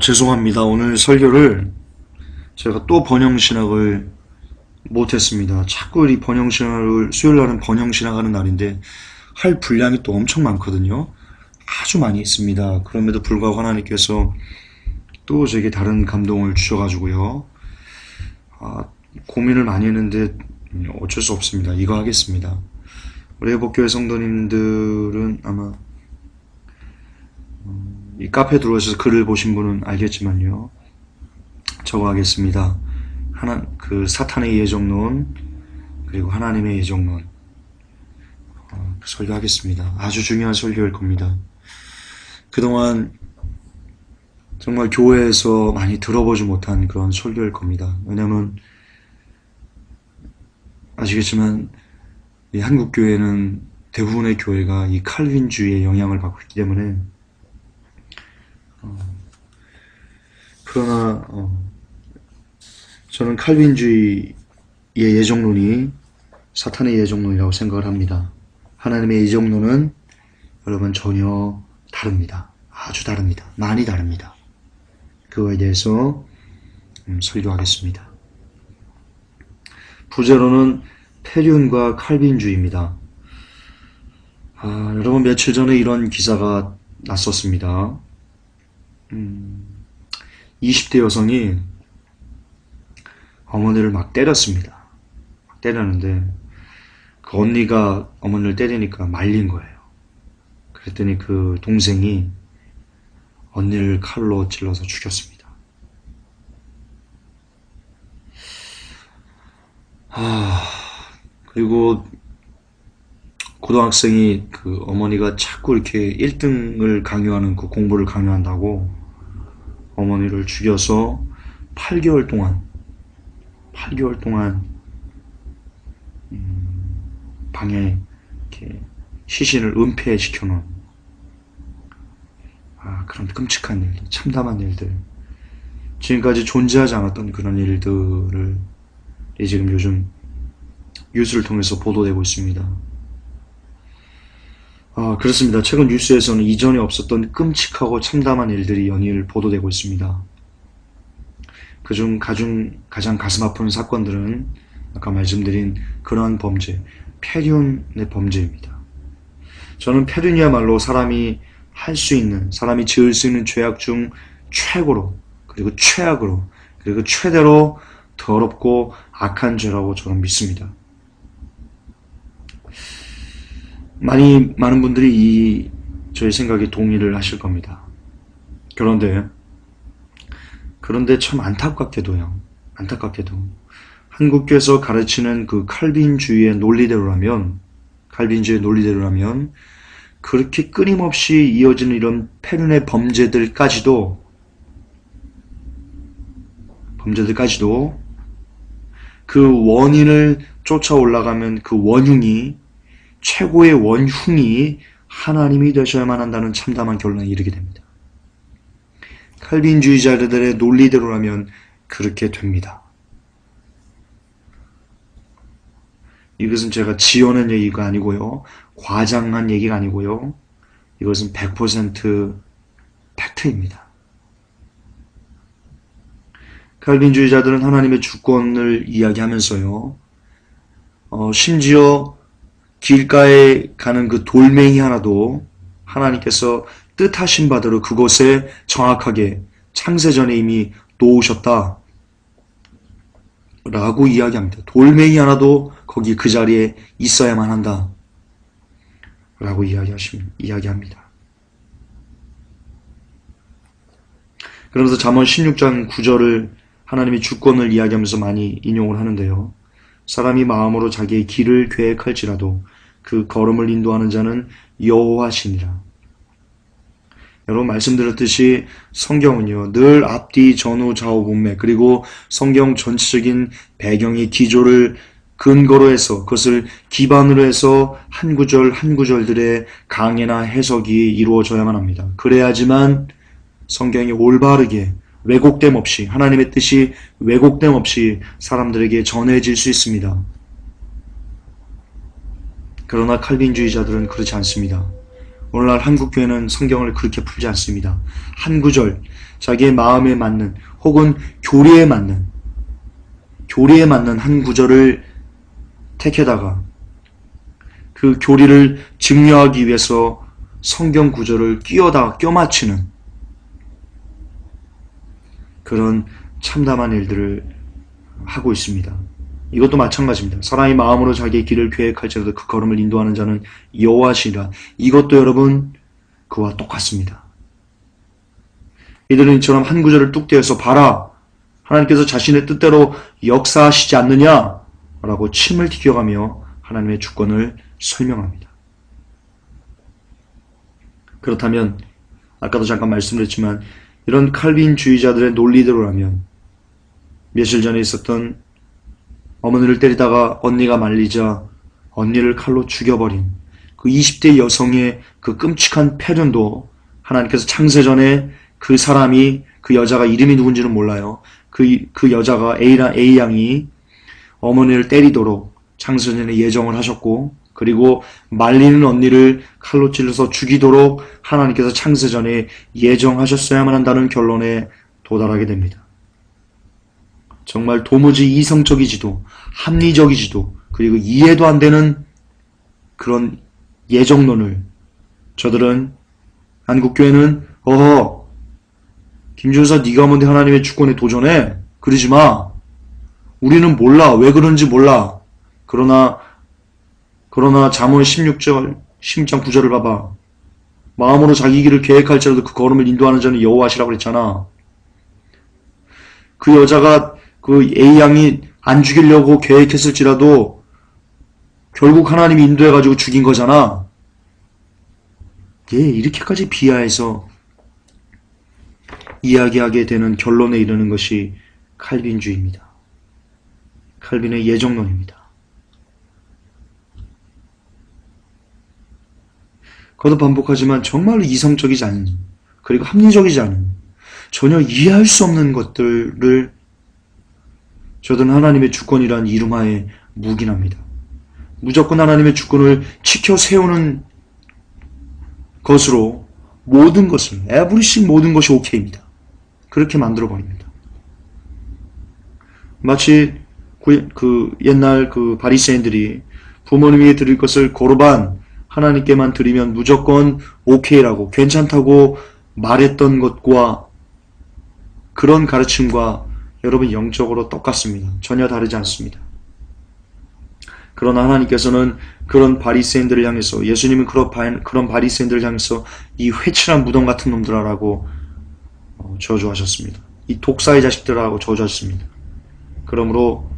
죄송합니다. 오늘 설교를 제가 또 번영신학을 못했습니다. 자꾸 이 번영신학을, 수요일 날은 번영신학 하는 날인데, 할 분량이 또 엄청 많거든요. 아주 많이 있습니다. 그럼에도 불구하고 하나님께서 또 제게 다른 감동을 주셔가지고요. 고민을 많이 했는데, 어쩔 수 없습니다. 이거 하겠습니다. 우리 회복교회 성도님들은 아마 이 카페 들어오셔서 글을 보신 분은 알겠지만요. 저거 하겠습니다. 사탄의 예정론, 그리고 하나님의 예정론, 설교하겠습니다. 아주 중요한 설교일 겁니다. 그동안 정말 교회에서 많이 들어보지 못한 그런 설교일 겁니다. 왜냐면, 아시겠지만, 이 한국 교회는 대부분의 교회가 이 칼빈주의의 영향을 받고 있기 때문에, 그러나 저는 칼빈주의의 예정론이 사탄의 예정론이라고 생각을 합니다. 하나님의 예정론은 여러분 전혀 다릅니다. 아주 다릅니다. 많이 다릅니다. 그거에 대해서 설교하겠습니다. 부제로는 페륜과 칼빈주의입니다. 여러분 며칠 전에 이런 기사가 났었습니다. 20대 여성이 어머니를 막 때렸습니다. 막 때렸는데 그 언니가 어머니를 때리니까 말린 거예요. 그랬더니 그 동생이 언니를 칼로 찔러서 죽였습니다. 그리고 고등학생이 그 어머니가 자꾸 이렇게 1등을 강요하는 그 공부를 강요한다고 어머니를 죽여서 8개월 동안 방에 이렇게 시신을 은폐시켜 놓은 그런 끔찍한 일들, 참담한 일들, 지금까지 존재하지 않았던 그런 일들을 지금 요즘 뉴스를 통해서 보도되고 있습니다. 그렇습니다. 최근 뉴스에서는 이전에 없었던 끔찍하고 참담한 일들이 연일 보도되고 있습니다. 그중 가장 가슴 아픈 사건들은 아까 말씀드린 그러한 범죄, 폐륜의 범죄입니다. 저는 폐륜이야말로 사람이 지을 수 있는 죄악 중 최고로, 그리고 최악으로, 그리고 최대로 더럽고 악한 죄라고 저는 믿습니다. 많은 분들이 저의 생각에 동의를 하실 겁니다. 그런데 참 안타깝게도 한국교에서 가르치는 그 칼빈주의의 논리대로라면 그렇게 끊임없이 이어지는 이런 폐륜의 범죄들까지도 그 원인을 쫓아 올라가면 그 최고의 원흉이 하나님이 되셔야만 한다는 참담한 결론에 이르게 됩니다. 칼빈주의자들의 논리대로라면 그렇게 됩니다. 이것은 제가 지어낸 얘기가 아니고요. 과장한 얘기가 아니고요. 이것은 100% 팩트입니다. 칼빈주의자들은 하나님의 주권을 이야기하면서요. 심지어 길가에 가는 그 돌멩이 하나도 하나님께서 뜻하신 바대로 그곳에 정확하게 창세전에 이미 놓으셨다 라고 이야기합니다. 돌멩이 하나도 거기 그 자리에 있어야만 한다 라고 이야기합니다. 그러면서 잠언 16장 9절을 하나님의 주권을 이야기하면서 많이 인용을 하는데요. 사람이 마음으로 자기의 길을 계획할지라도 그 걸음을 인도하는 자는 여호와시니라. 여러분 말씀드렸듯이 성경은요 늘 앞뒤 전후 좌우 문맥 그리고 성경 전체적인 배경의 기조를 근거로 해서 그것을 기반으로 해서 한 구절 한 구절들의 강해나 해석이 이루어져야만 합니다. 그래야지만 성경이 올바르게 왜곡됨 없이 하나님의 뜻이 왜곡됨 없이 사람들에게 전해질 수 있습니다. 그러나 칼빈주의자들은 그렇지 않습니다. 오늘날 한국교회는 성경을 그렇게 풀지 않습니다. 한 구절, 자기의 마음에 맞는 혹은 교리에 맞는 한 구절을 택해다가 그 교리를 증명하기 위해서 성경 구절을 껴맞추는 그런 참담한 일들을 하고 있습니다. 이것도 마찬가지입니다. 사람이 마음으로 자기의 길을 계획할지라도 그 걸음을 인도하는 자는 여호와시라. 이것도 여러분 그와 똑같습니다. 이들은 이처럼 한 구절을 뚝 떼어서 봐라, 하나님께서 자신의 뜻대로 역사하시지 않느냐 라고 침을 튀겨가며 하나님의 주권을 설명합니다. 그렇다면 아까도 잠깐 말씀드렸지만 이런 칼빈주의자들의 논리대로라면 며칠 전에 있었던 어머니를 때리다가 언니가 말리자 언니를 칼로 죽여버린 그 20대 여성의 그 끔찍한 패륜도 하나님께서 창세전에 그 사람이, 그 여자가 이름이 누군지는 몰라요. 그 여자가 A 양이 어머니를 때리도록 창세전에 예정을 하셨고, 그리고 말리는 언니를 칼로 찔러서 죽이도록 하나님께서 창세전에 예정하셨어야만 한다는 결론에 도달하게 됩니다. 정말 도무지 이성적이지도 합리적이지도 그리고 이해도 안 되는 그런 예정론을 저들은, 한국교회는 김준사 네가 뭔데 하나님의 주권에 도전해? 그러지 마. 우리는 몰라. 왜 그런지 몰라. 그러나 잠언 16장 9절을 봐봐. 마음으로 자기 길을 계획할지라도 그 걸음을 인도하는 자는 여호와시라고 그랬잖아. 그 여자가 그 A양이 안 죽이려고 계획했을지라도 결국 하나님이 인도해가지고 죽인 거잖아. 이렇게까지 비하해서 이야기하게 되는 결론에 이르는 것이 칼빈주의입니다. 칼빈의 예정론입니다. 거듭 반복하지만 정말로 이성적이지 않은, 그리고 합리적이지 않은, 전혀 이해할 수 없는 것들을 저들은 하나님의 주권이란 이름하에 묵인합니다. 무조건 하나님의 주권을 지켜 세우는 것으로 모든 것을, 에브리씩 모든 것이 오케이입니다. 그렇게 만들어버립니다. 마치 옛날 그 바리새인들이 부모님에게 드릴 것을 고르반 하나님께만 드리면 무조건 오케이라고, 괜찮다고 말했던 것과 그런 가르침과 여러분 영적으로 똑같습니다. 전혀 다르지 않습니다. 그러나 하나님께서는 그런 바리새인들을 향해서, 예수님은 그런 바리새인들을 향해서 이 회칠한 무덤 같은 놈들아라고 저주하셨습니다. 이 독사의 자식들아라고 저주하셨습니다. 그러므로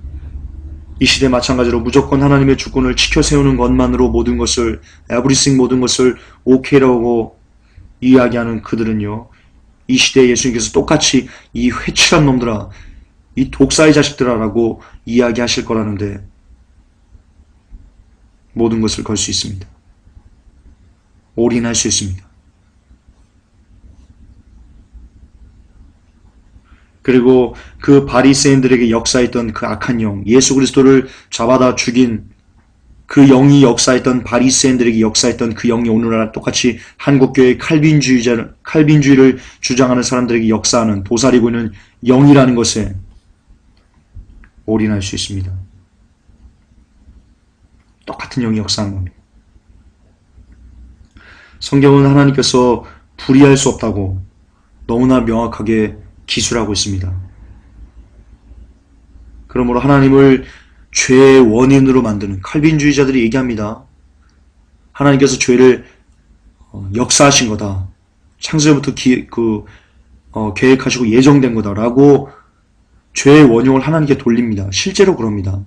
이 시대 마찬가지로 무조건 하나님의 주권을 지켜 세우는 것만으로 모든 것을, 에브리싱 모든 것을 오케이라고 이야기하는 그들은요, 이 시대에 예수님께서 똑같이 이 회칠한 놈들아, 이 독사의 자식들아라고 이야기하실 거라는데 모든 것을 걸 수 있습니다. 올인할 수 있습니다. 그리고 그 바리새인들에게 역사했던 그 악한 영, 예수 그리스도를 잡아다 죽인 그 영이 역사했던, 바리새인들에게 역사했던 그 영이 오늘날 똑같이 한국교회의 칼빈주의를 주장하는 사람들에게 역사하는, 도사리고 있는 영이라는 것에 올인할 수 있습니다. 똑같은 영이 역사하는 겁니다. 성경은 하나님께서 불의할 수 없다고 너무나 명확하게 기술하고 있습니다. 그러므로 하나님을 죄의 원인으로 만드는, 칼빈주의자들이 얘기합니다. 하나님께서 죄를 역사하신 거다. 창세전부터 계획하시고 예정된 거다라고 죄의 원흉을 하나님께 돌립니다. 실제로 그럽니다.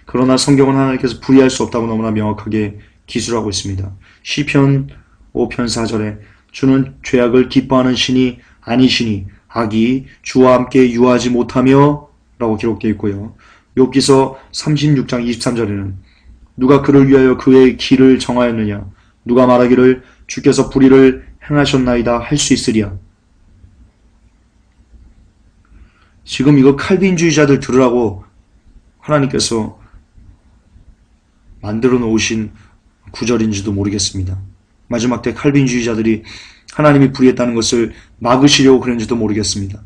그러나 성경은 하나님께서 불의할 수 없다고 너무나 명확하게 기술하고 있습니다. 시편 5편 4절에 주는 죄악을 기뻐하는 신이 아니시니 악이 주와 함께 유하지 못하며 라고 기록되어 있고요. 욥기서 36장 23절에는 누가 그를 위하여 그의 길을 정하였느냐, 누가 말하기를 주께서 불의를 행하셨나이다 할 수 있으리야. 지금 이거 칼빈주의자들 들으라고 하나님께서 만들어 놓으신 구절인지도 모르겠습니다. 마지막 때 칼빈주의자들이 하나님이 불의했다는 것을 막으시려고 그랬는지도 모르겠습니다.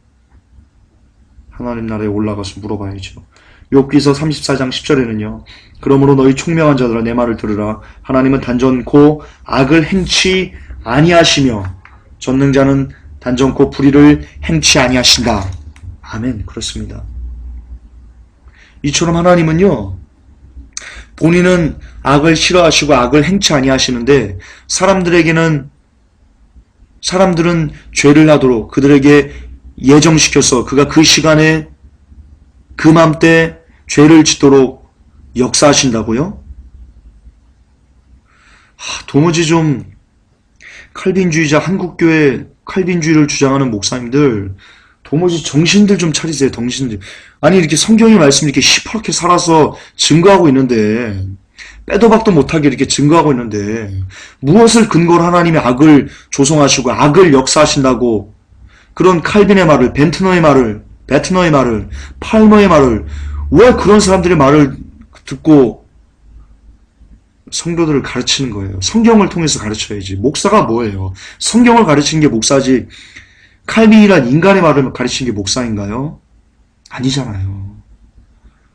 하나님 나라에 올라가서 물어봐야죠. 욥기서 34장 10절에는요. 그러므로 너희 총명한 자들아 내 말을 들으라. 하나님은 단전코 악을 행치 아니하시며 전능자는 단전코 불의를 행치 아니하신다. 아멘. 그렇습니다. 이처럼 하나님은요. 본인은 악을 싫어하시고 악을 행치 아니하시는데 사람들은 죄를 하도록 그들에게 예정시켜서 그가 그 시간에 그 맘때 죄를 짓도록 역사하신다고요? 도무지 좀 칼빈주의자 한국교회 칼빈주의를 주장하는 목사님들 도무지 정신들 좀 차리세요. 정신들. 아니 이렇게 성경의 말씀 이렇게 시퍼렇게 살아서 증거하고 있는데 빼도 박도 못하게 이렇게 증거하고 있는데 무엇을 근거로 하나님이 악을 조성하시고 악을 역사하신다고 그런 칼빈의 말을 베트너의 말을 팔머의 말을 왜 그런 사람들의 말을 듣고 성도들을 가르치는 거예요. 성경을 통해서 가르쳐야지. 목사가 뭐예요? 성경을 가르치는 게 목사지 칼빈이란 인간의 말을 가르치는 게 목사인가요? 아니잖아요.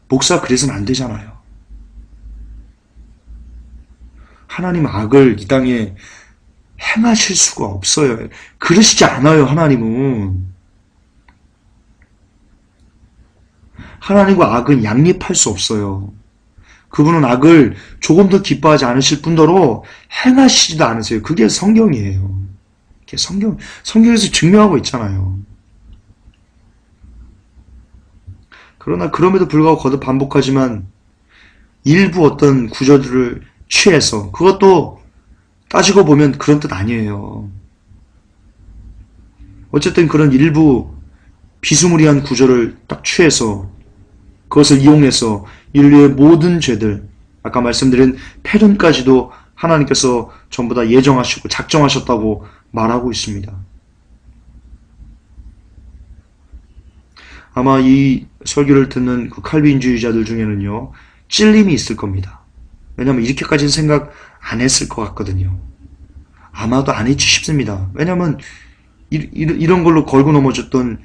목사 그래서는 안 되잖아요. 하나님 악을 이 땅에 행하실 수가 없어요. 그러시지 않아요. 하나님은. 하나님과 악은 양립할 수 없어요. 그분은 악을 조금 더 기뻐하지 않으실 뿐더러 행하시지도 않으세요. 그게 성경이에요. 성경에서 증명하고 있잖아요. 그러나 그럼에도 불구하고 거듭 반복하지만 일부 어떤 구절들을 취해서 그것도 따지고 보면 그런 뜻 아니에요. 어쨌든 그런 일부 비스무리한 구절을 딱 취해서 그것을 이용해서 인류의 모든 죄들, 아까 말씀드린 패륜까지도 하나님께서 전부 다 예정하시고 작정하셨다고 말하고 있습니다. 아마 이 설교를 듣는 그 칼빈주의자들 중에는요, 찔림이 있을 겁니다. 왜냐하면 이렇게까지는 생각 안 했을 것 같거든요. 아마도 안 했지 싶습니다. 왜냐하면 이런 걸로 걸고 넘어졌던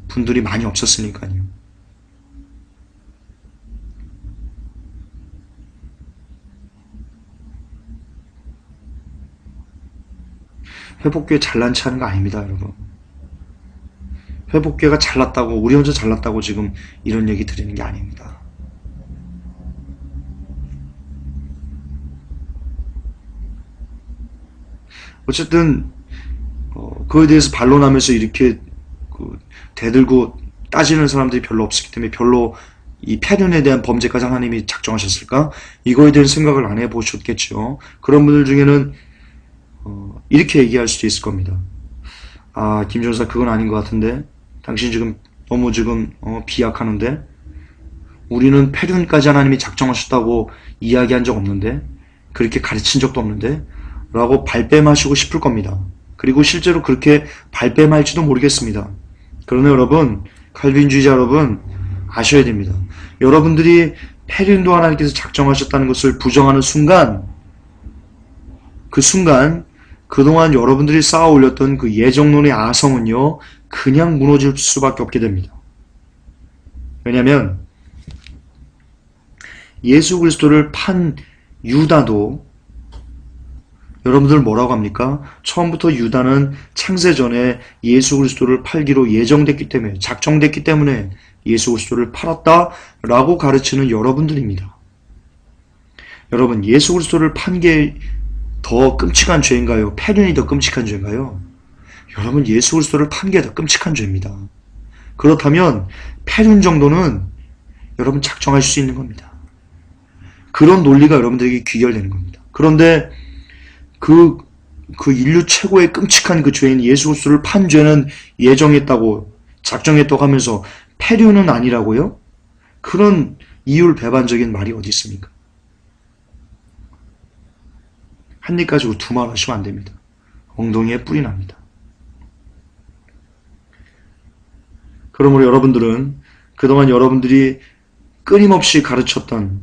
분들이 많이 없었으니까요. 회복교회 잘난 체 하는 거 아닙니다, 여러분. 회복교회가 잘났다고, 우리 혼자 잘났다고 지금 이런 얘기 드리는 게 아닙니다. 어쨌든 그거에 대해서 반론하면서 이렇게 대들고 따지는 사람들이 별로 없었기 때문에 별로 이 패륜에 대한 범죄까지 하나님이 작정하셨을까? 이거에 대한 생각을 안 해보셨겠죠. 그런 분들 중에는 이렇게 얘기할 수도 있을 겁니다. 아, 김 전사 그건 아닌 것 같은데 당신 지금 너무 비약하는데 우리는 패륜까지 하나님이 작정하셨다고 이야기한 적 없는데 그렇게 가르친 적도 없는데 라고 발뺌하시고 싶을 겁니다. 그리고 실제로 그렇게 발뺌할지도 모르겠습니다. 그러나 여러분, 칼빈주의자 여러분 아셔야 됩니다. 여러분들이 패륜도 하나님께서 작정하셨다는 것을 부정하는 순간 그 순간 그동안 여러분들이 쌓아 올렸던 그 예정론의 아성은요 그냥 무너질 수밖에 없게 됩니다. 왜냐하면 예수 그리스도를 판 유다도 여러분들 뭐라고 합니까? 처음부터 유다는 창세전에 예수 그리스도를 팔기로 예정됐기 때문에 작정됐기 때문에 예수 그리스도를 팔았다라고 가르치는 여러분들입니다. 여러분 예수 그리스도를 판 게 더 끔찍한 죄인가요? 패륜이 더 끔찍한 죄인가요? 여러분 예수 그리스도를 판 게 더 끔찍한 죄입니다. 그렇다면 패륜 정도는 여러분 작정할 수 있는 겁니다. 그런 논리가 여러분들에게 귀결되는 겁니다. 그런데 그 인류 최고의 끔찍한 그 죄인 예수 그리스도를 판 죄는 예정했다고 작정했다고 하면서 패륜은 아니라고요? 그런 이율배반적인 말이 어디 있습니까? 한 입 가지고 두 말 하시면 안 됩니다. 엉덩이에 뿔이 납니다. 그러므로 여러분들은 그동안 여러분들이 끊임없이 가르쳤던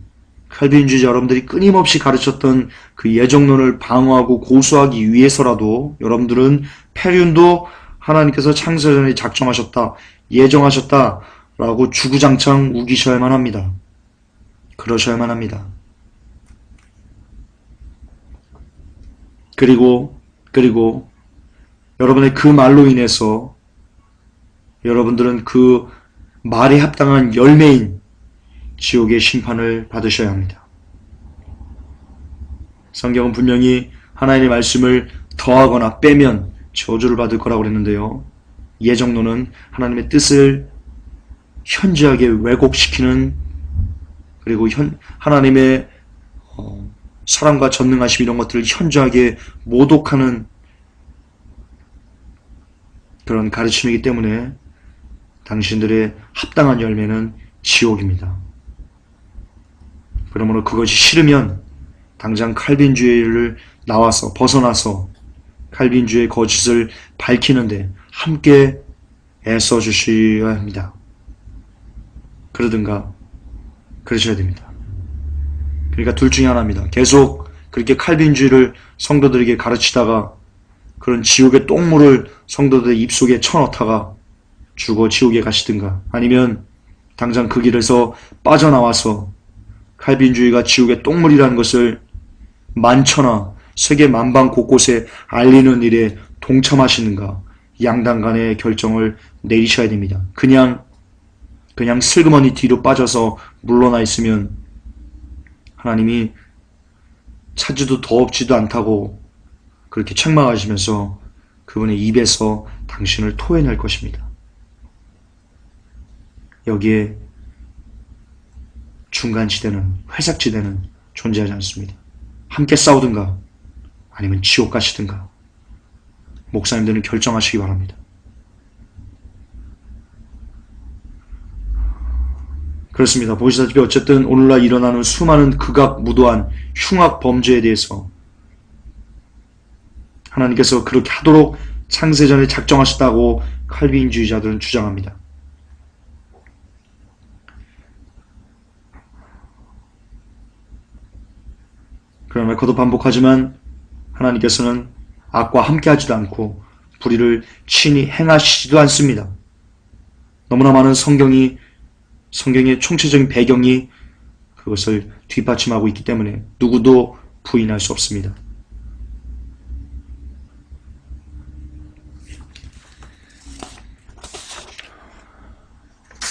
칼빈주의자 여러분들이 끊임없이 가르쳤던 그 예정론을 방어하고 고수하기 위해서라도 여러분들은 페륜도 하나님께서 창세전에 작정하셨다, 예정하셨다라고 주구장창 우기셔야만 합니다. 그러셔야만 합니다. 그리고 여러분의 그 말로 인해서 여러분들은 그 말에 합당한 열매인 지옥의 심판을 받으셔야 합니다. 성경은 분명히 하나님의 말씀을 더하거나 빼면 저주를 받을 거라고 그랬는데요. 예정론은 하나님의 뜻을 현저하게 왜곡시키는, 그리고 하나님의 사랑과 전능하심 이런 것들을 현저하게 모독하는 그런 가르침이기 때문에 당신들의 합당한 열매는 지옥입니다. 그러므로 그것이 싫으면 당장 칼빈주의를 나와서 벗어나서 칼빈주의의 거짓을 밝히는데 함께 애써 주셔야 합니다. 그러든가 그러셔야 됩니다. 그러니까 둘 중에 하나입니다. 계속 그렇게 칼빈주의를 성도들에게 가르치다가 그런 지옥의 똥물을 성도들의 입속에 쳐넣다가 죽어 지옥에 가시든가, 아니면 당장 그 길에서 빠져나와서 칼빈주의가 지옥의 똥물이라는 것을 만천하 세계 만방 곳곳에 알리는 일에 동참하시는가, 양당 간의 결정을 내리셔야 됩니다. 그냥 슬그머니 뒤로 빠져서 물러나 있으면 하나님이 차지도 더럽지도 않다고 그렇게 책망하시면서 그분의 입에서 당신을 토해낼 것입니다. 여기에 중간지대는, 회색지대는 존재하지 않습니다. 함께 싸우든가 아니면 지옥 가시든가 목사님들은 결정하시기 바랍니다. 그렇습니다. 보시다시피 어쨌든 오늘날 일어나는 수많은 극악무도한 흉악 범죄에 대해서 하나님께서 그렇게 하도록 창세전에 작정하셨다고 칼빈주의자들은 주장합니다. 그러나 거듭 반복하지만 하나님께서는 악과 함께하지도 않고 불의를 친히 행하시지도 않습니다. 너무나 많은 성경의 총체적인 배경이 그것을 뒷받침하고 있기 때문에 누구도 부인할 수 없습니다.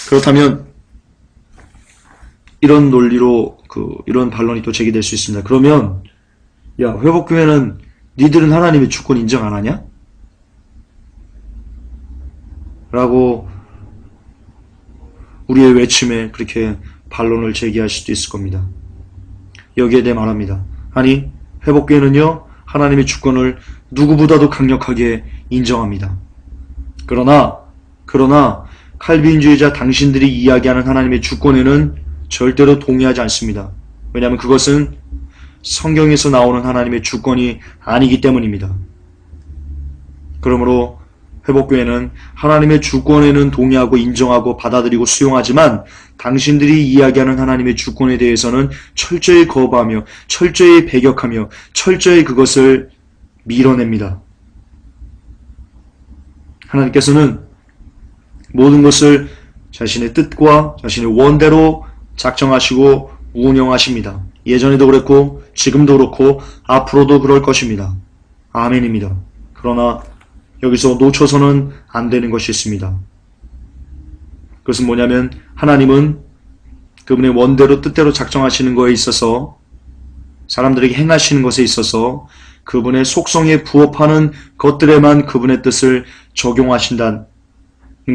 그렇다면 이런 논리로 이런 반론이 또 제기될 수 있습니다. 그러면 야, 회복교회는 니들은 하나님의 주권 인정 안 하냐? 라고 우리의 외침에 그렇게 반론을 제기할 수도 있을 겁니다. 여기에 대해 말합니다. 아니, 회복교회는요, 하나님의 주권을 누구보다도 강력하게 인정합니다. 그러나 칼빈주의자 당신들이 이야기하는 하나님의 주권에는 절대로 동의하지 않습니다. 왜냐하면 그것은 성경에서 나오는 하나님의 주권이 아니기 때문입니다. 그러므로 회복교회는 하나님의 주권에는 동의하고 인정하고 받아들이고 수용하지만 당신들이 이야기하는 하나님의 주권에 대해서는 철저히 거부하며 철저히 배격하며 철저히 그것을 밀어냅니다. 하나님께서는 모든 것을 자신의 뜻과 자신의 원대로 작정하시고 운영하십니다. 예전에도 그랬고 지금도 그렇고 앞으로도 그럴 것입니다. 아멘입니다. 그러나 여기서 놓쳐서는 안 되는 것이 있습니다. 그것은 뭐냐면 하나님은 그분의 원대로 뜻대로 작정하시는 것에 있어서 사람들에게 행하시는 것에 있어서 그분의 속성에 부합하는 것들에만 그분의 뜻을 적용하신다는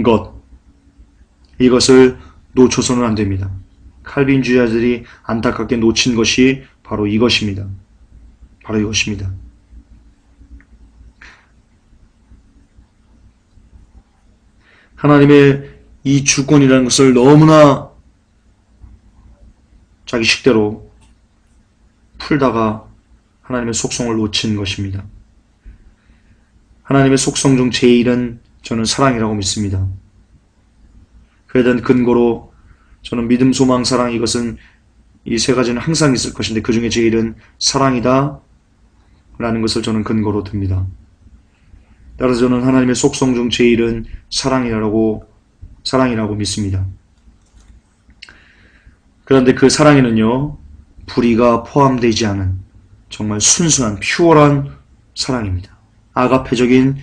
것, 이것을 놓쳐서는 안 됩니다. 칼빈주의자들이 안타깝게 놓친 것이 바로 이것입니다. 바로 이것입니다. 하나님의 이 주권이라는 것을 너무나 자기 식대로 풀다가 하나님의 속성을 놓친 것입니다. 하나님의 속성 중 제1은 저는 사랑이라고 믿습니다. 그에 대한 근거로 저는 믿음, 소망, 사랑, 이것은 이 세 가지는 항상 있을 것인데 그 중에 제일은 사랑이다 라는 것을 저는 근거로 듭니다. 따라서 저는 하나님의 속성 중 제일은 사랑이라고 믿습니다. 그런데 그 사랑에는요, 불의가 포함되지 않은 정말 순수한 퓨어한 사랑입니다. 아가페적인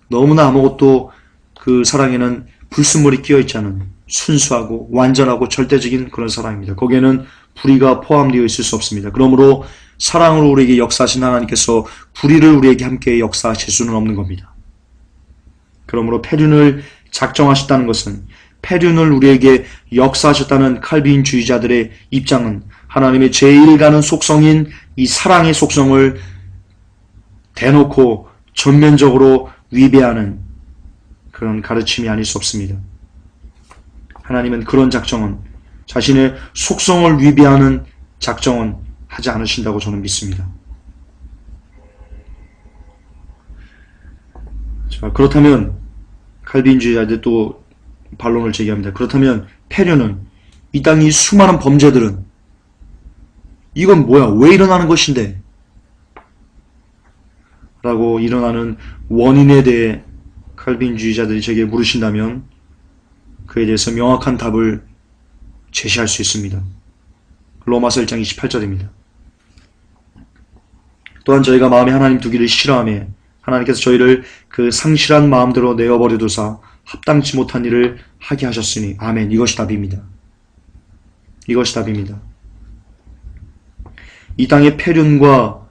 너무나 아무것도 그 사랑에는 불순물이 끼어있지 않은 순수하고 완전하고 절대적인 그런 사랑입니다. 거기에는 불의가 포함되어 있을 수 없습니다. 그러므로 사랑으로 우리에게 역사하신 하나님께서 불의를 우리에게 함께 역사하실 수는 없는 겁니다. 그러므로 폐륜을 작정하셨다는 것은 폐륜을 우리에게 역사하셨다는 칼빈주의자들의 입장은 하나님의 제일 가는 속성인 이 사랑의 속성을 대놓고 전면적으로 위배하는 그런 가르침이 아닐 수 없습니다. 하나님은 그런 작정은, 자신의 속성을 위배하는 작정은 하지 않으신다고 저는 믿습니다. 자, 그렇다면 칼빈주의자들 또 반론을 제기합니다. 그렇다면 폐륜은, 이 땅의 수많은 범죄들은 이건 뭐야? 왜 일어나는 것인데? 라고 일어나는 원인에 대해 칼빈주의자들이 제게 물으신다면 그에 대해서 명확한 답을 제시할 수 있습니다. 로마서 1장 28절입니다. 또한 저희가 마음에 하나님 두기를 싫어하며 하나님께서 저희를 그 상실한 마음대로 내어버려두사 합당치 못한 일을 하게 하셨으니 아멘. 이것이 답입니다. 이것이 답입니다. 이 땅의 폐륜과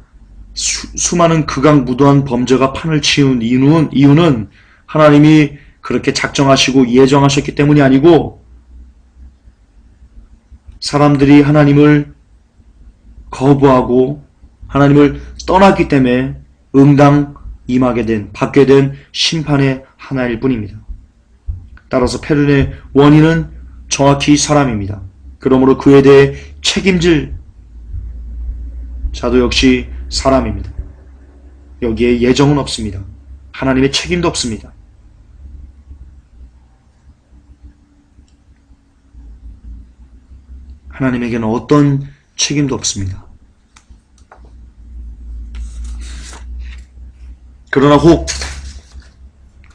수많은 극악무도한 범죄가 판을 치운 이유는 하나님이 그렇게 작정하시고 예정하셨기 때문이 아니고 사람들이 하나님을 거부하고 하나님을 떠났기 때문에 응당 받게 된 심판의 하나일 뿐입니다. 따라서 폐륜의 원인은 정확히 사람입니다. 그러므로 그에 대해 책임질 자도 역시 사람입니다. 여기에 예정은 없습니다. 하나님의 책임도 없습니다. 하나님에게는 어떤 책임도 없습니다. 그러나 혹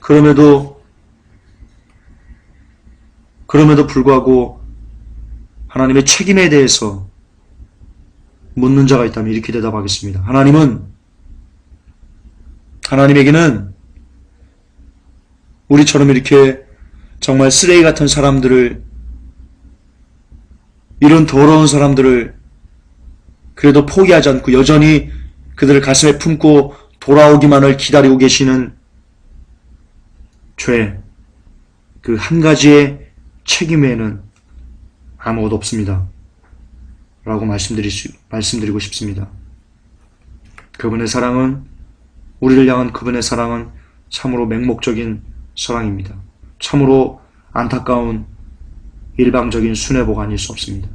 그럼에도 불구하고 하나님의 책임에 대해서 묻는 자가 있다면 이렇게 대답하겠습니다. 하나님에게는 우리처럼 이렇게 정말 쓰레기 같은 사람들을, 이런 더러운 사람들을 그래도 포기하지 않고 여전히 그들을 가슴에 품고 돌아오기만을 기다리고 계시는 죄, 그 한 가지의 책임 외에는 아무것도 없습니다. 라고 말씀드리고 싶습니다. 그분의 사랑은, 우리를 향한 그분의 사랑은 참으로 맹목적인 사랑입니다. 참으로 안타까운 일방적인 순애보가 아닐 수 없습니다.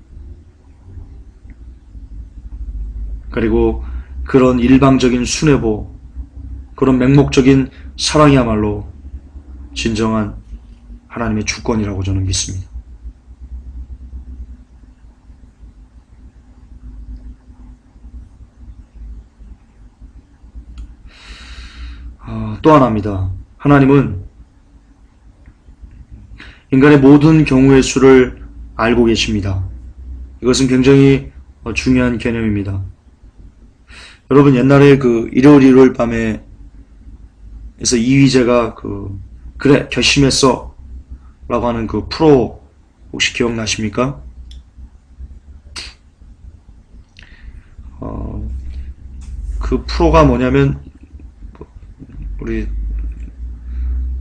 그리고 그런 일방적인 순애보, 그런 맹목적인 사랑이야말로 진정한 하나님의 주권이라고 저는 믿습니다. 또 하나입니다. 하나님은 인간의 모든 경우의 수를 알고 계십니다. 이것은 굉장히 중요한 개념입니다. 여러분, 옛날에 그 일요일 밤에 에서 이휘재가 그래 결심했어 라고 하는 그 프로 혹시 기억나십니까? 그 프로가 뭐냐면, 우리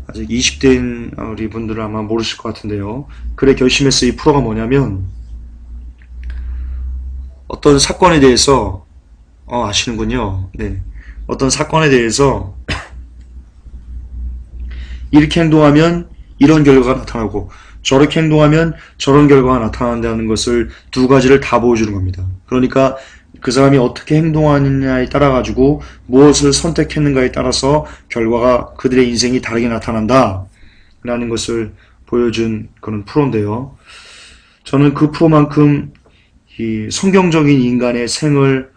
아직 20대인 우리 분들은 아마 모르실 것 같은데요. 그래 결심했어, 이 프로가 뭐냐면, 어떤 사건에 대해서 아시는군요. 네. 어떤 사건에 대해서 이렇게 행동하면 이런 결과가 나타나고 저렇게 행동하면 저런 결과가 나타난다는 것을 두 가지를 다 보여주는 겁니다. 그러니까 그 사람이 어떻게 행동하느냐에 따라 가지고 무엇을 선택했는가에 따라서 결과가, 그들의 인생이 다르게 나타난다 라는 것을 보여준 그런 프로인데요. 저는 그 프로만큼 이 성경적인 인간의 생을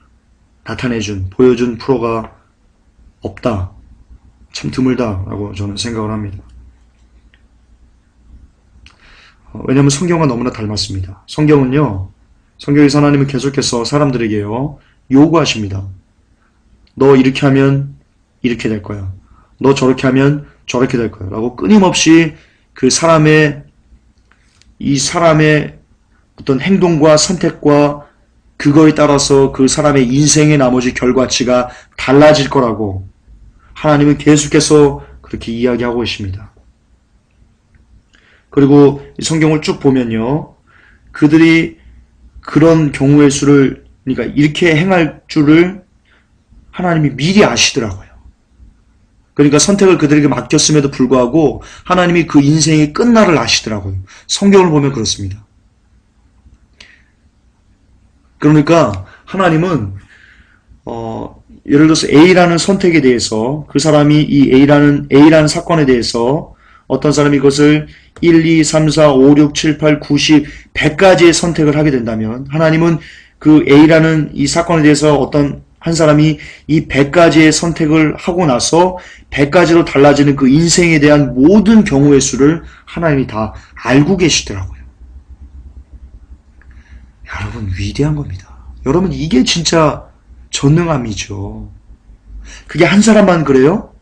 나타내준, 보여준 프로가 없다. 참 드물다라고 저는 생각을 합니다. 왜냐하면 성경과 너무나 닮았습니다. 성경에서 하나님은 계속해서 사람들에게요, 요구하십니다. 너 이렇게 하면 이렇게 될 거야. 너 저렇게 하면 저렇게 될 거야. 라고 끊임없이 이 사람의 어떤 행동과 선택과 그거에 따라서 그 사람의 인생의 나머지 결과치가 달라질 거라고 하나님은 계속해서 그렇게 이야기하고 있습니다. 그리고 이 성경을 쭉 보면요, 그들이 그런 경우의 수를, 그러니까 이렇게 행할 줄을 하나님이 미리 아시더라고요. 그러니까 선택을 그들에게 맡겼음에도 불구하고 하나님이 그 인생의 끝날을 아시더라고요. 성경을 보면 그렇습니다. 그러니까 하나님은 예를 들어서 A라는 선택에 대해서, 그 사람이 이 A라는 사건에 대해서 어떤 사람이 이것을 1, 2, 3, 4, 5, 6, 7, 8, 9, 10, 100가지의 선택을 하게 된다면 하나님은 그 A라는 이 사건에 대해서 어떤 한 사람이 이 100가지의 선택을 하고 나서 100가지로 달라지는 그 인생에 대한 모든 경우의 수를 하나님이 다 알고 계시더라고요. 여러분, 위대한 겁니다. 여러분, 이게 진짜 전능함이죠. 그게 한 사람만 그래요?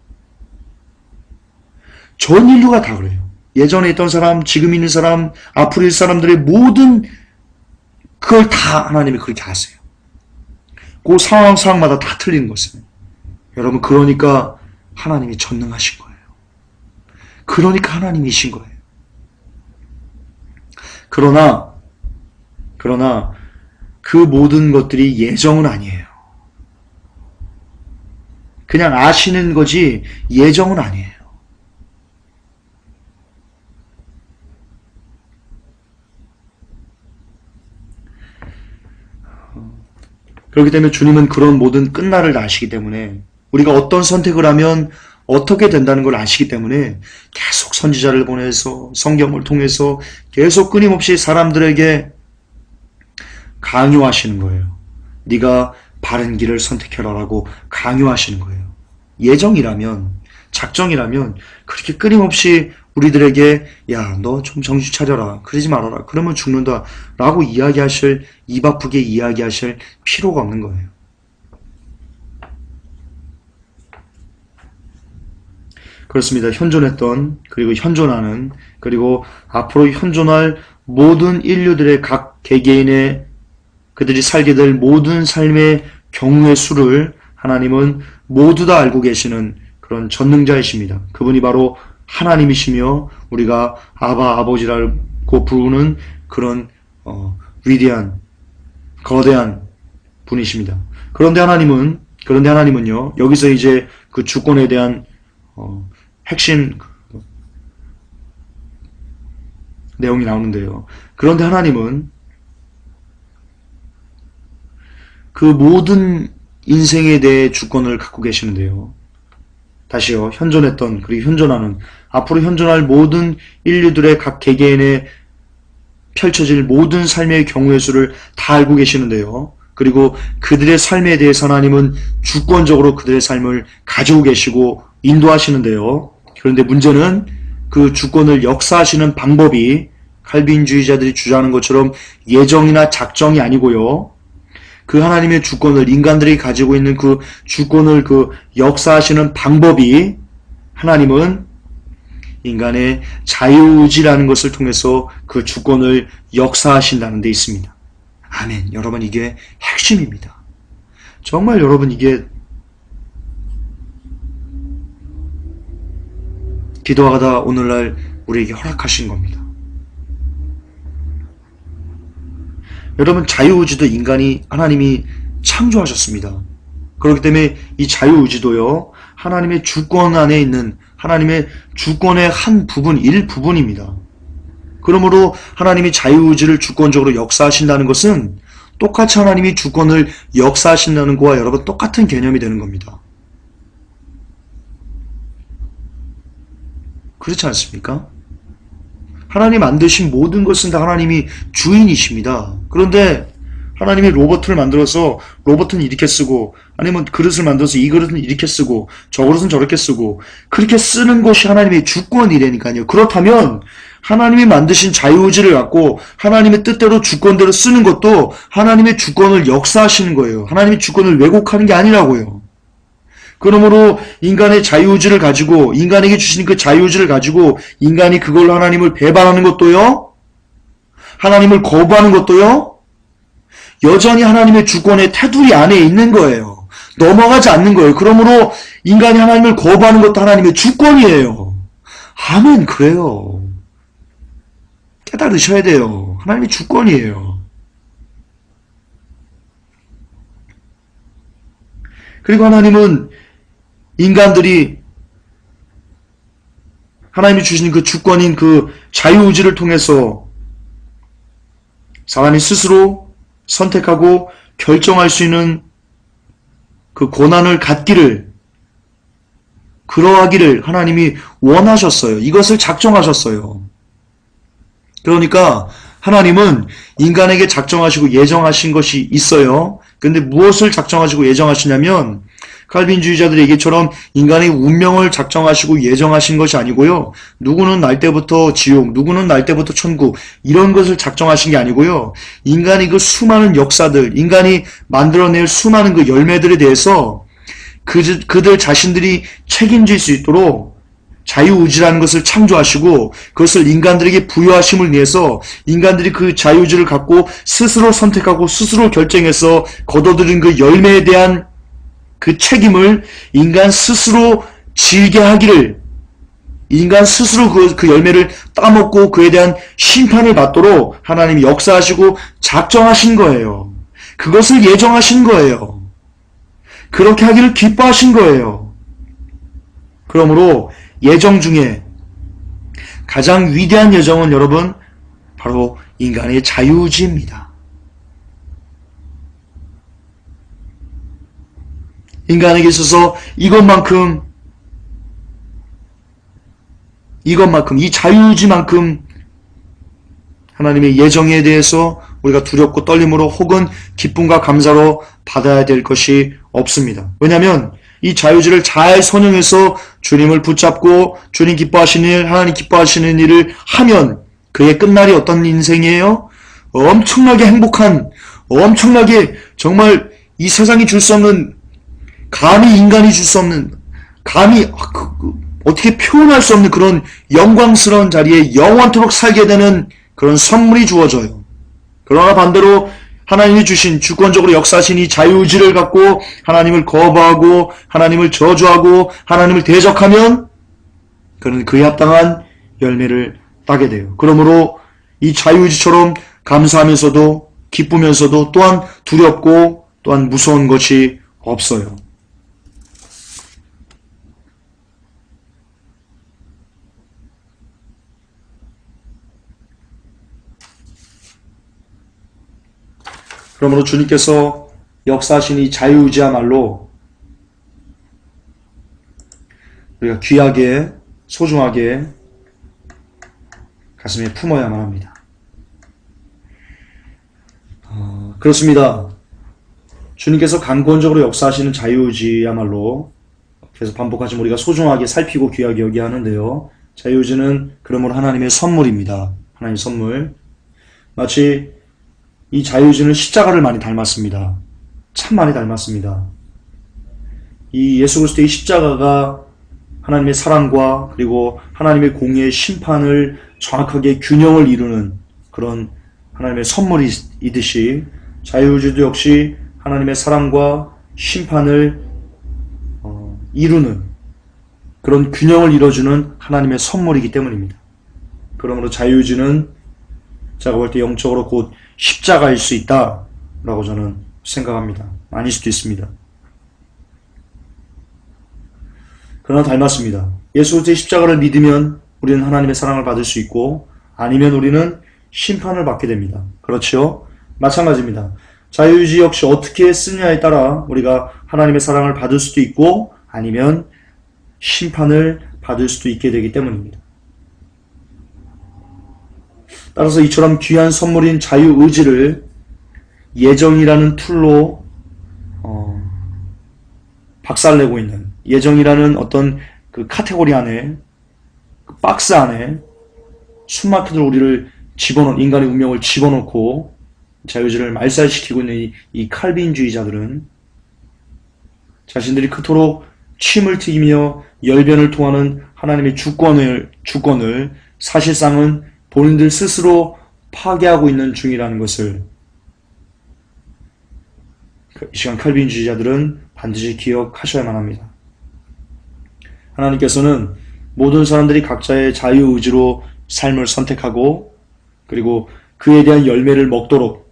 전 인류가 다 그래요. 예전에 있던 사람, 지금 있는 사람, 앞으로 있을 사람들의 모든 그걸 다 하나님이 그렇게 아세요. 그 상황마다 다 틀린 것은. 여러분, 그러니까 하나님이 전능하신 거예요. 그러니까 하나님이신 거예요. 그러나 그 모든 것들이 예정은 아니에요. 그냥 아시는 거지 예정은 아니에요. 그렇기 때문에 주님은 그런 모든 끝날을 아시기 때문에, 우리가 어떤 선택을 하면 어떻게 된다는 걸 아시기 때문에 계속 선지자를 보내서 성경을 통해서 계속 끊임없이 사람들에게 강요하시는 거예요. 네가 바른 길을 선택해라라고 강요하시는 거예요. 예정이라면, 작정이라면 그렇게 끊임없이 우리들에게 야, 너 좀 정신 차려라, 그러지 말아라, 그러면 죽는다 라고 입 아프게 이야기하실 필요가 없는 거예요. 그렇습니다. 현존했던, 그리고 현존하는, 그리고 앞으로 현존할 모든 인류들의 각 개개인의 그들이 살게 될 모든 삶의 경우의 수를 하나님은 모두 다 알고 계시는 그런 전능자이십니다. 그분이 바로 하나님이시며 우리가 아바, 아버지라고 부르는 그런 위대한, 거대한 분이십니다. 그런데 하나님은요, 여기서 이제 그 주권에 대한 핵심 내용이 나오는데요. 그런데 하나님은 그 모든 인생에 대해 주권을 갖고 계시는데요. 다시요, 현존했던, 그리고 현존하는, 앞으로 현존할 모든 인류들의 각 개개인의 펼쳐질 모든 삶의 경우의 수를 다 알고 계시는데요. 그리고 그들의 삶에 대해서 하나님은 주권적으로 그들의 삶을 가지고 계시고 인도하시는데요. 그런데 문제는 그 주권을 역사하시는 방법이 칼빈주의자들이 주장하는 것처럼 예정이나 작정이 아니고요. 그 하나님의 주권을, 인간들이 가지고 있는 그 주권을 그 역사하시는 방법이, 하나님은 인간의 자유의지라는 것을 통해서 그 주권을 역사하신다는 데 있습니다. 아멘. 여러분, 이게 핵심입니다. 정말 여러분, 이게 기도하다 오늘날 우리에게 허락하신 겁니다. 여러분, 자유의지도 하나님이 창조하셨습니다. 그렇기 때문에 이 자유의지도요, 하나님의 주권 안에 있는 하나님의 주권의 한 부분, 일부분입니다. 그러므로 하나님이 자유의지를 주권적으로 역사하신다는 것은 똑같이 하나님이 주권을 역사하신다는 거와 여러분 똑같은 개념이 되는 겁니다. 그렇지 않습니까? 하나님 만드신 모든 것은 다 하나님이 주인이십니다. 그런데 하나님이 로봇을 만들어서 로봇은 이렇게 쓰고 아니면 그릇을 만들어서 이 그릇은 이렇게 쓰고 저 그릇은 저렇게 쓰고 그렇게 쓰는 것이 하나님의 주권이라니까요. 그렇다면 하나님이 만드신 자유의지를 갖고 하나님의 뜻대로 주권대로 쓰는 것도 하나님의 주권을 역사하시는 거예요. 하나님의 주권을 왜곡하는 게 아니라고요. 그러므로 인간의 자유의지를 가지고 인간에게 주신 그 자유의지를 가지고 인간이 그걸로 하나님을 배반하는 것도요. 하나님을 거부하는 것도요. 여전히 하나님의 주권의 테두리 안에 있는 거예요. 넘어가지 않는 거예요. 그러므로 인간이 하나님을 거부하는 것도 하나님의 주권이에요. 아멘. 그래요. 깨달으셔야 돼요. 하나님의 주권이에요. 그리고 하나님은 인간들이 하나님이 주신 그 주권인 그 자유의지를 통해서 사람이 스스로 선택하고 결정할 수 있는 그 권한을 갖기를, 그러하기를 하나님이 원하셨어요. 이것을 작정하셨어요. 그러니까 하나님은 인간에게 작정하시고 예정하신 것이 있어요. 근데 무엇을 작정하시고 예정하시냐면 칼빈주의자들의 얘기처럼 인간의 운명을 작정하시고 예정하신 것이 아니고요. 누구는 날 때부터 지옥, 누구는 날 때부터 천국 이런 것을 작정하신 게 아니고요. 인간이 그 수많은 역사들, 인간이 만들어낼 수많은 그 열매들에 대해서 그들 자신들이 책임질 수 있도록 자유의지라는 것을 창조하시고 그것을 인간들에게 부여하심을 위해서 인간들이 그 자유의지를 갖고 스스로 선택하고 스스로 결정해서 거둬들인 그 열매에 대한 그 책임을 인간 스스로 지게 하기를, 인간 스스로 그 열매를 따먹고 그에 대한 심판을 받도록 하나님이 역사하시고 작정하신 거예요. 그것을 예정하신 거예요. 그렇게 하기를 기뻐하신 거예요. 그러므로 예정 중에 가장 위대한 예정은 여러분 바로 인간의 자유의지입니다. 인간에게 있어서 이것만큼 이 자유의지만큼 하나님의 예정에 대해서 우리가 두렵고 떨림으로 혹은 기쁨과 감사로 받아야 될 것이 없습니다. 왜냐하면 이 자유의지를 잘 선용해서 주님을 붙잡고 주님 기뻐하시는 일, 하나님 기뻐하시는 일을 하면 그의 끝날이 어떤 인생이에요? 엄청나게 행복한, 엄청나게 정말 이 세상이 줄 수 없는, 감히 인간이 줄 수 없는, 감히 어떻게 표현할 수 없는 그런 영광스러운 자리에 영원토록 살게 되는 그런 선물이 주어져요. 그러나 반대로 하나님이 주신 주권적으로 역사하신 이 자유의지를 갖고 하나님을 거부하고 하나님을 저주하고 하나님을 대적하면 그는 그에 합당한 열매를 따게 돼요. 그러므로 이 자유의지처럼 감사하면서도 기쁘면서도 또한 두렵고 또한 무서운 것이 없어요. 그러므로 주님께서 역사하신 이 자유의지야말로 우리가 귀하게 소중하게 가슴에 품어야만 합니다. 그렇습니다. 주님께서 강권적으로 역사하시는 자유의지야말로 계속 반복하지만 우리가 소중하게 살피고 귀하게 여겨야 하는데요. 자유의지는 그러므로 하나님의 선물입니다. 하나님의 선물. 마치 이 자유의지는 십자가를 많이 닮았습니다. 참 많이 닮았습니다. 이 예수 그리스도의 십자가가 하나님의 사랑과 그리고 하나님의 공의의 심판을 정확하게 균형을 이루는 그런 하나님의 선물이듯이 자유의지도 역시 하나님의 사랑과 심판을 이루는 그런 균형을 이뤄주는 하나님의 선물이기 때문입니다. 그러므로 자유의지는 제가 볼 때 영적으로 곧 십자가일 수 있다라고 저는 생각합니다. 아닐 수도 있습니다. 그러나 닮았습니다. 예수 그리스도의 십자가를 믿으면 우리는 하나님의 사랑을 받을 수 있고 아니면 우리는 심판을 받게 됩니다. 그렇죠? 마찬가지입니다. 자유의지 역시 어떻게 쓰느냐에 따라 우리가 하나님의 사랑을 받을 수도 있고 아니면 심판을 받을 수도 있게 되기 때문입니다. 따라서 이처럼 귀한 선물인 자유의지를 예정이라는 툴로 박살내고 있는, 예정이라는 어떤 그 카테고리 안에, 그 박스 안에 숨막히도록 우리를 인간의 운명을 집어넣고 자유의지를 말살시키고 있는 이 칼빈주의자들은 자신들이 그토록 침을 튀기며 열변을 토하는 하나님의 주권을 사실상은 본인들 스스로 파괴하고 있는 중이라는 것을 이 시간 칼빈주의자들은 반드시 기억하셔야만 합니다. 하나님께서는 모든 사람들이 각자의 자유의지로 삶을 선택하고 그리고 그에 대한 열매를 먹도록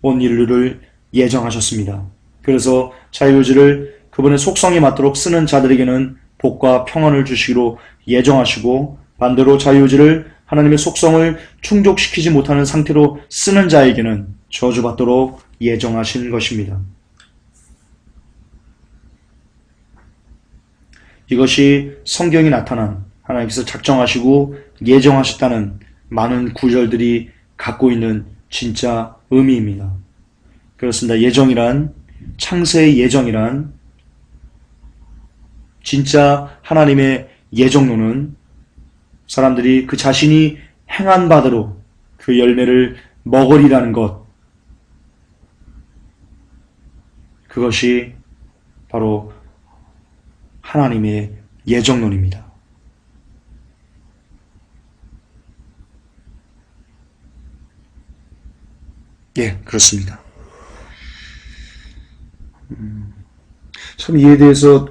온 인류를 예정하셨습니다. 그래서 자유의지를 그분의 속성에 맞도록 쓰는 자들에게는 복과 평안을 주시기로 예정하시고, 반대로 자유의지를 하나님의 속성을 충족시키지 못하는 상태로 쓰는 자에게는 저주받도록 예정하신 것입니다. 이것이 성경이 나타난 하나님께서 작정하시고 예정하셨다는 많은 구절들이 갖고 있는 진짜 의미입니다. 그렇습니다. 예정이란, 창세의 예정이란, 진짜 하나님의 예정론은 사람들이 그 자신이 행한 바대로 그 열매를 먹으리라는 것, 그것이 바로 하나님의 예정론입니다. 예, 그렇습니다. 참 이에 대해서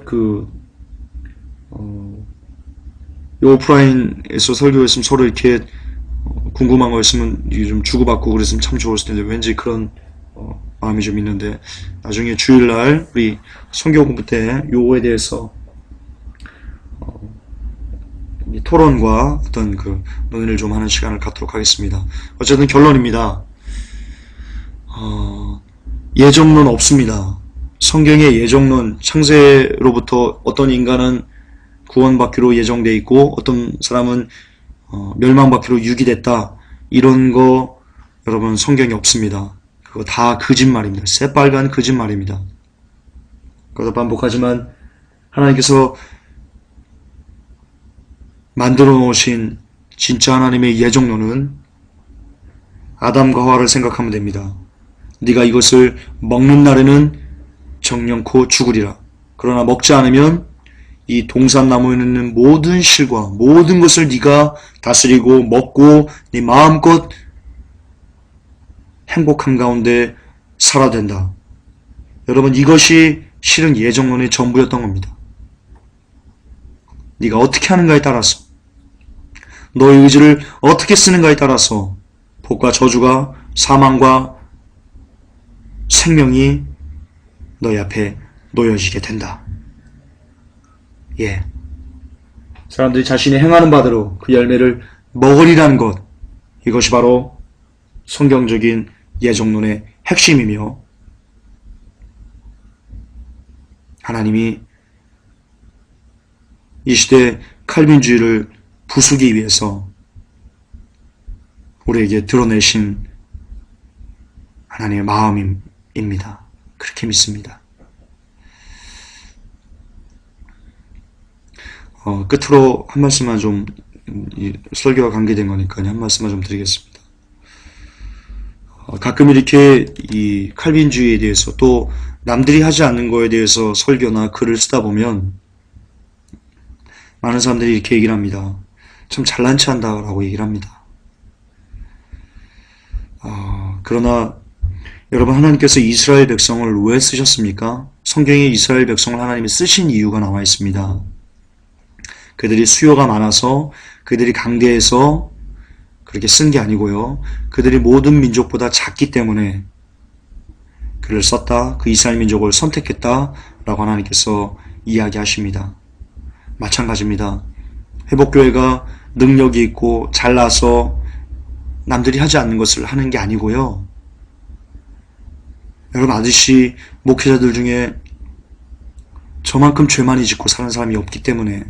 이 오프라인에서 설교했으면 서로 이렇게 궁금한 거 있으면 좀 주고받고 그랬으면 참 좋았을 텐데 왠지 그런 마음이 좀 있는데, 나중에 주일날 우리 성경 공부 때 요거에 대해서 토론과 어떤 그 논의를 좀 하는 시간을 갖도록 하겠습니다. 어쨌든 결론입니다. 예정론 없습니다. 성경의 예정론, 창세로부터 어떤 인간은 구원받기로 예정되어 있고 어떤 사람은 멸망받기로 유기됐다, 이런 거 여러분 성경에 없습니다. 그거 다 거짓말입니다. 새빨간 거짓말입니다. 그것도 반복하지만 하나님께서 만들어 놓으신 진짜 하나님의 예정론은 아담과 하와를 생각하면 됩니다. 네가 이것을 먹는 날에는 정령코 죽으리라. 그러나 먹지 않으면 이 동산나무에 있는 모든 실과 모든 것을 네가 다스리고 먹고 네 마음껏 행복한 가운데 살아야 된다. 여러분, 이것이 실은 예정론의 전부였던 겁니다. 네가 어떻게 하는가에 따라서, 너의 의지를 어떻게 쓰는가에 따라서 복과 저주가, 사망과 생명이 너희 앞에 놓여지게 된다. 예. 사람들이 자신이 행하는 바대로 그 열매를 먹으리라는 것, 이것이 바로 성경적인 예정론의 핵심이며, 하나님이 이 시대 칼빈주의를 부수기 위해서 우리에게 드러내신 하나님의 마음입니다. 그렇게 믿습니다. 끝으로 한 말씀만 좀, 설교와 관계된 거니까요, 한 말씀만 좀 드리겠습니다. 가끔 이렇게 이 칼빈주의에 대해서, 또 남들이 하지 않는 거에 대해서 설교나 글을 쓰다 보면 많은 사람들이 이렇게 얘기를 합니다. 참 잘난 체 한다라고 얘기를 합니다. 그러나 여러분, 하나님께서 이스라엘 백성을 왜 쓰셨습니까? 성경에 이스라엘 백성을 하나님이 쓰신 이유가 나와 있습니다. 그들이 수요가 많아서, 그들이 강대해서 그렇게 쓴 게 아니고요. 그들이 모든 민족보다 작기 때문에 그를 썼다, 그 이스라엘 민족을 선택했다라고 하나님께서 이야기하십니다. 마찬가지입니다. 회복교회가 능력이 있고 잘나서 남들이 하지 않는 것을 하는 게 아니고요. 여러분, 아저씨 목회자들 중에 저만큼 죄 많이 짓고 사는 사람이 없기 때문에,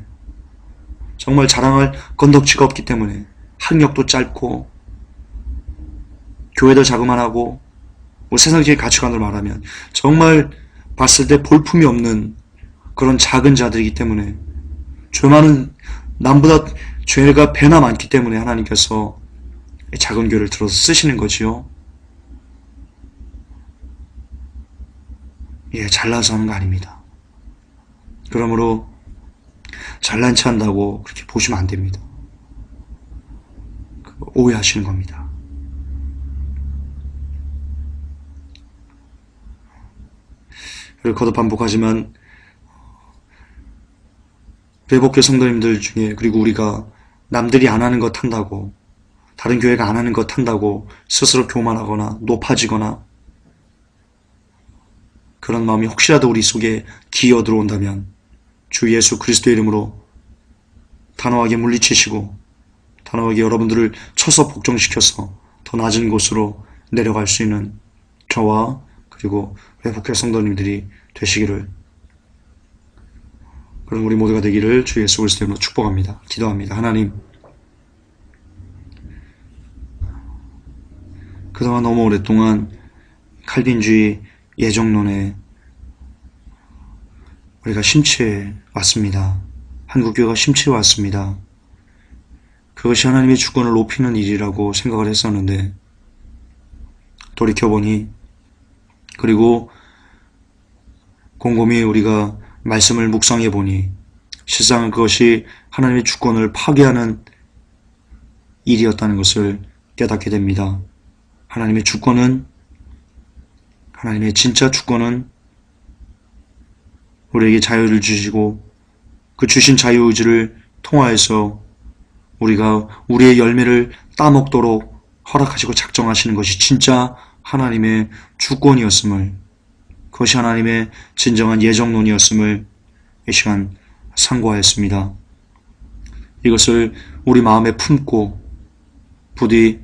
정말 자랑할 건덕지가 없기 때문에, 학력도 짧고 교회도 자그만하고 세상적인 가치관으로 말하면 정말 봤을 때 볼품이 없는 그런 작은 자들이기 때문에 죄만은 남보다 죄가 배나 많기 때문에 하나님께서 작은 교회를 들어서 쓰시는 거지요. 잘나서 하는 거 아닙니다. 그러므로 잘난 체 한다고 그렇게 보시면 안 됩니다. 오해하시는 겁니다. 그리고 거듭 반복하지만 회복교 성도님들 중에, 그리고 우리가 남들이 안 하는 것 한다고, 다른 교회가 안 하는 것 한다고 스스로 교만하거나 높아지거나 그런 마음이 혹시라도 우리 속에 기어 들어온다면 주 예수 그리스도의 이름으로 단호하게 물리치시고 단호하게 여러분들을 쳐서 복종시켜서 더 낮은 곳으로 내려갈 수 있는 저와 그리고 회복교 성도님들이 되시기를, 그런 우리 모두가 되기를 주 예수 그리스도의 이름으로 축복합니다. 기도합니다. 하나님, 그동안 너무 오랫동안 칼빈주의 예정론에 우리가 심취해 왔습니다. 한국교회가 심취해 왔습니다. 그것이 하나님의 주권을 높이는 일이라고 생각을 했었는데 돌이켜보니, 그리고 곰곰이 우리가 말씀을 묵상해 보니 실상 그것이 하나님의 주권을 파괴하는 일이었다는 것을 깨닫게 됩니다. 하나님의 주권은, 하나님의 진짜 주권은 우리에게 자유를 주시고 그 주신 자유의지를 통하여서 우리가 우리의 열매를 따먹도록 허락하시고 작정하시는 것이 진짜 하나님의 주권이었음을, 그것이 하나님의 진정한 예정론이었음을 이 시간 상고하였습니다. 이것을 우리 마음에 품고 부디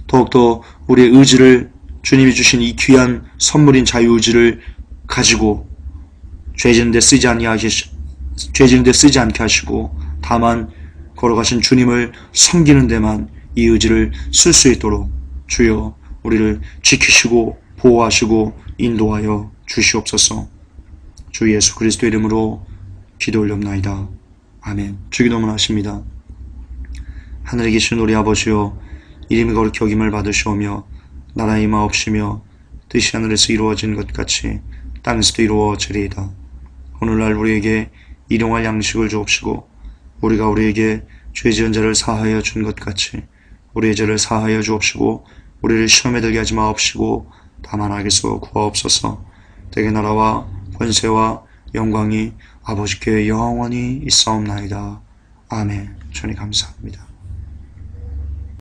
더욱더 우리의 의지를, 주님이 주신 이 귀한 선물인 자유의지를 가지고 죄지는 데 쓰지 않게 하시고 다만 걸어가신 주님을 섬기는 데만 이 의지를 쓸 수 있도록 주여 우리를 지키시고 보호하시고 인도하여 주시옵소서. 주 예수 그리스도의 이름으로 기도 올렵나이다. 아멘. 주기도문 하십니다. 하늘에 계신 우리 아버지여, 이름이 거룩히 여김을 받으시오며 나라의 임하옵시며 뜻이 하늘에서 이루어진 것 같이 땅에서도 이루어지리이다. 오늘날 우리에게 일용할 양식을 주옵시고 우리가 우리에게 죄 지은 자를 사하여 준 것 같이 우리의 죄를 사하여 주옵시고 우리를 시험에 들게 하지 마옵시고 다만 악에서 구하옵소서. 대개 나라와 권세와 영광이 아버지께 영원히 있사옵나이다. 아멘. 주님 감사합니다.